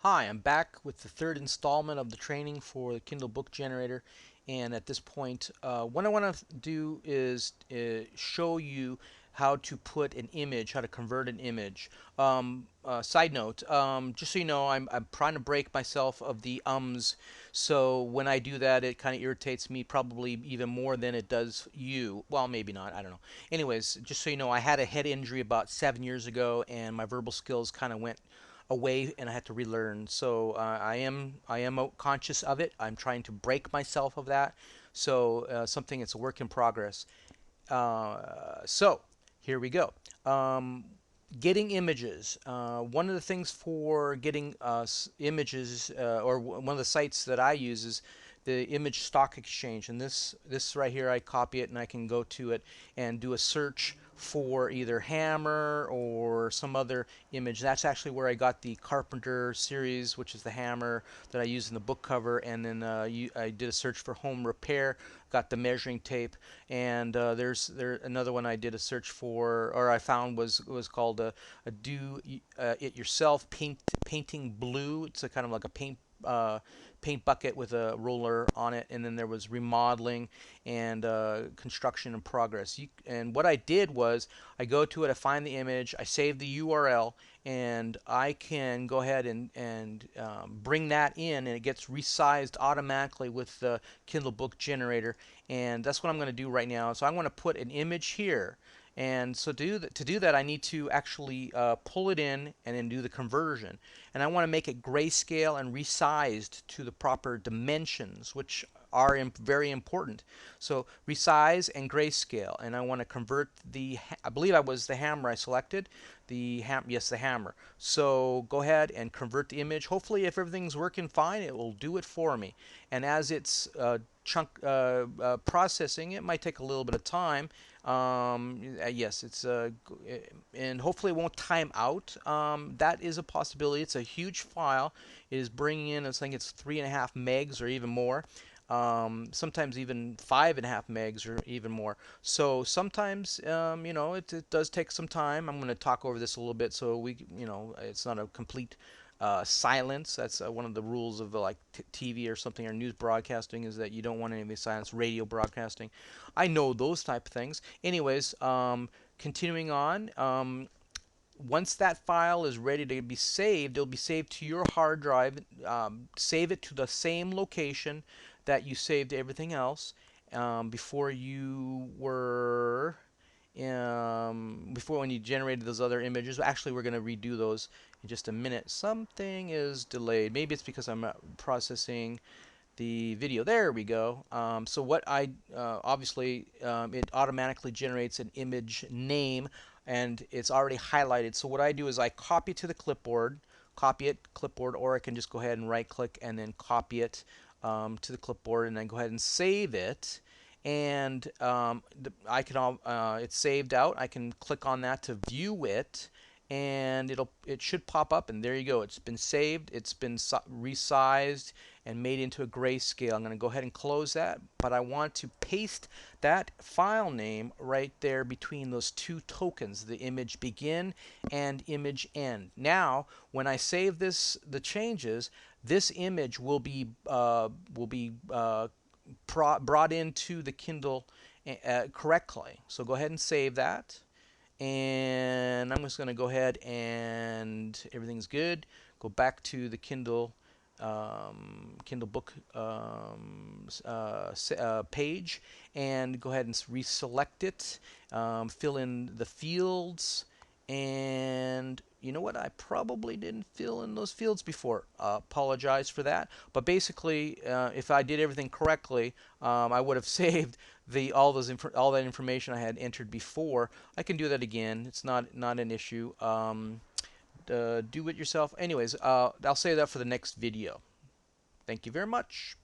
Hi, I'm back with the third installment of the training for the Kindle Book Generator. And at this point, what I want to do is show you how to put an image, how to convert an image. Side note, just so you know, I'm trying to break myself of the ums. So when I do that, it kind of irritates me probably even more than it does you. Well, maybe not. I don't know. Anyways, just so you know, I had a head injury about 7 years ago, and my verbal skills kind of went away and I had to relearn. So I am conscious of it. I'm trying to break myself of that. So something it's a work in progress. So here we go. Getting images. One of the things for getting images, or one of the sites that I use is the Image Stock Exchange. And this right here, I copy it and I can go to it and do a search for either hammer or some other image. That's actually where I got the Carpenter series, which is the hammer that I use in the book cover. And then I did a search for home repair, got the measuring tape, and there's another one I did a search for, or I found was called a do it yourself painting blue. It's a kind of like a paint bucket with a roller on it, and then there was remodeling and construction in progress. And what I did was I go to it, I find the image, I save the URL, and I can go ahead and bring that in, and it gets resized automatically with the Kindle Book Generator. And that's what I'm going to do right now. So I'm going to put an image here. And so to do that, I need to actually pull it in and then do the conversion. And I want to make it grayscale and resized to the proper dimensions, which are very important. So resize and grayscale, and I want to convert I believe I was the hammer I selected, yes, the hammer. So go ahead and convert the image. Hopefully, if everything's working fine, it will do it for me. And as it's processing, it might take a little bit of time. Yes, and hopefully it won't time out. That is a possibility. It's a huge file. It is bringing in, I think it's 3.5 megs or even more. Sometimes even 5.5 megs or even more. So sometimes, it does take some time. I'm going to talk over this a little bit so it's not a complete silence. That's one of the rules of like TV or something or news broadcasting, is that you don't want any of the silence. Radio broadcasting, I know those type of things. Anyways, continuing on. Once that file is ready to be saved, it'll be saved to your hard drive. Save it to the same location that you saved everything else before you were before when you generated those other images. Actually, we're going to redo those in just a minute. Something is delayed. Maybe it's because I'm processing the video. There we go. So what obviously it automatically generates an image name, and it's already highlighted. So what I do is I copy it to the clipboard, or I can just go ahead and right click and then copy it to the clipboard, and then go ahead and save it. And it's saved out. I can click on that to view it, and it should pop up, and there you go. It's been saved. It's been resized and made into a grayscale. I'm going to go ahead and close that, but I want to paste that file name right there between those two tokens, the image begin and image end. Now, when I save the changes, this image will be brought into the Kindle correctly. So go ahead and save that. And I'm just going to go ahead and everything's good. Go back to the Kindle Book page, and go ahead and reselect it. Fill in the fields, and you know what? I probably didn't fill in those fields before. Apologize for that. But basically, if I did everything correctly, I would have saved all that information I had entered before. I can do that again. It's not an issue. Do it yourself. Anyways, I'll save that for the next video. Thank you very much.